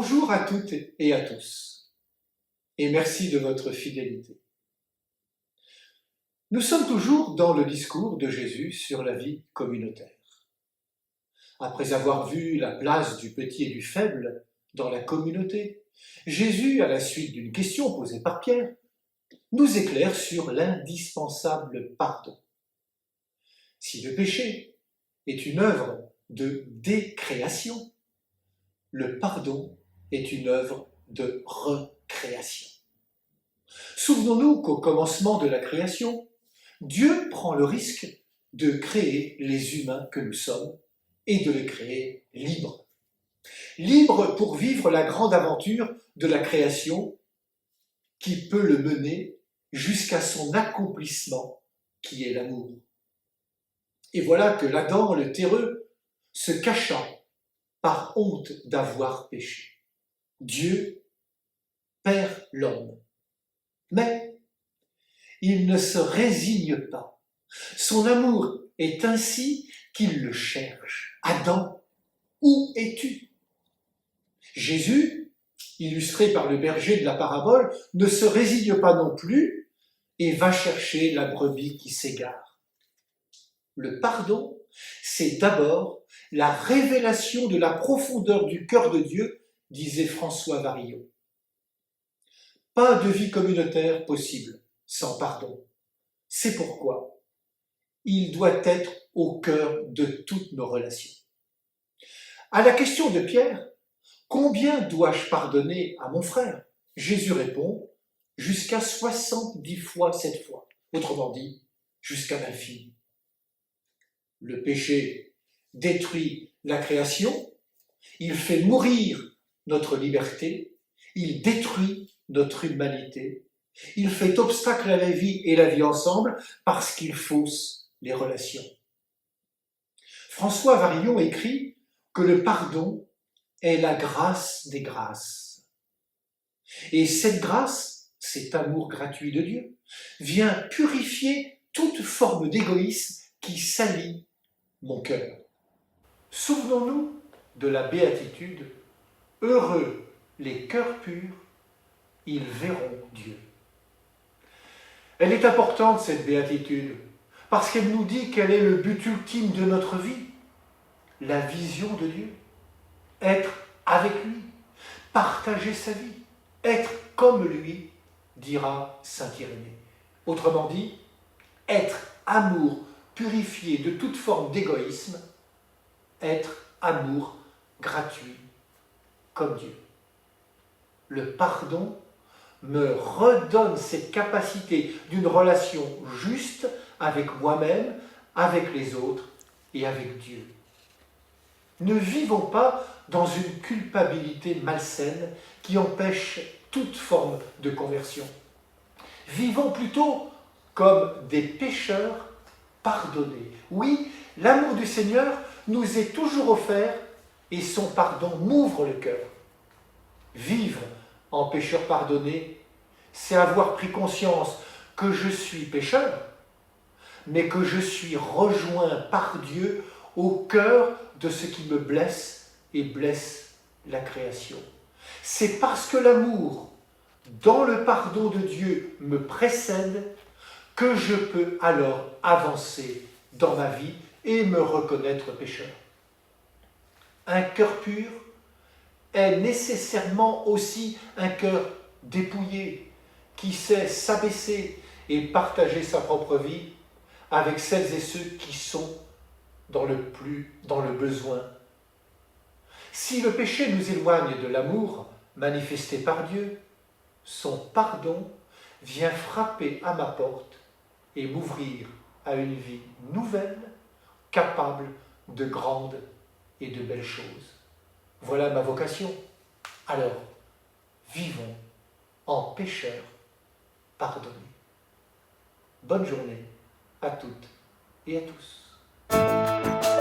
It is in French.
Bonjour à toutes et à tous, et merci de votre fidélité. Nous sommes toujours dans le discours de Jésus sur la vie communautaire. Après avoir vu la place du petit et du faible dans la communauté, Jésus, à la suite d'une question posée par Pierre, nous éclaire sur l'indispensable pardon. Si le péché est une œuvre de décréation, le pardon est une œuvre de recréation. Souvenons-nous qu'au commencement de la création, Dieu prend le risque de créer les humains que nous sommes et de les créer libres. Libres pour vivre la grande aventure de la création qui peut le mener jusqu'à son accomplissement, qui est l'amour. Et voilà que l'Adam, le terreux, se cacha par honte d'avoir péché. Dieu perd l'homme. Mais il ne se résigne pas. Son amour est ainsi qu'il le cherche. Adam, où es-tu ? Jésus, illustré par le berger de la parabole, ne se résigne pas non plus et va chercher la brebis qui s'égare. Le pardon, c'est d'abord la révélation de la profondeur du cœur de Dieu, disait François Varillon. Pas de vie communautaire possible sans pardon. C'est pourquoi il doit être au cœur de toutes nos relations. À la question de Pierre, combien dois-je pardonner à mon frère ? Jésus répond, jusqu'à 70 fois 7 fois. Autrement dit, jusqu'à l'infini. Le péché détruit la création, il fait mourir notre liberté, il détruit notre humanité, il fait obstacle à la vie et la vie ensemble parce qu'il fausse les relations. François Varillon écrit que le pardon est la grâce des grâces. Et cette grâce, cet amour gratuit de Dieu, vient purifier toute forme d'égoïsme qui salit mon cœur. Souvenons-nous de la béatitude « Heureux les cœurs purs, ils verront Dieu ». Elle est importante, cette béatitude, parce qu'elle nous dit quel est le but ultime de notre vie, la vision de Dieu, être avec lui, partager sa vie, être comme lui, dira saint Irénée. Autrement dit, être amour purifié de toute forme d'égoïsme, être amour gratuit comme Dieu. Le pardon me redonne cette capacité d'une relation juste avec moi-même, avec les autres et avec Dieu. Ne vivons pas dans une culpabilité malsaine qui empêche toute forme de conversion. Vivons plutôt comme des pécheurs pardonnés. Oui, l'amour du Seigneur nous est toujours offert et son pardon m'ouvre le cœur. Vivre en pécheur pardonné, c'est avoir pris conscience que je suis pécheur, mais que je suis rejoint par Dieu au cœur de ce qui me blesse et blesse la création. C'est parce que l'amour, dans le pardon de Dieu, me précède que je peux alors avancer dans ma vie et me reconnaître pécheur. Un cœur pur est nécessairement aussi un cœur dépouillé, qui sait s'abaisser et partager sa propre vie avec celles et ceux qui sont dans le besoin. Si le péché nous éloigne de l'amour manifesté par Dieu, son pardon vient frapper à ma porte et m'ouvrir à une vie nouvelle, capable de grandes et de belles choses. Voilà ma vocation. Alors, vivons en pécheurs pardonnés. Bonne journée à toutes et à tous.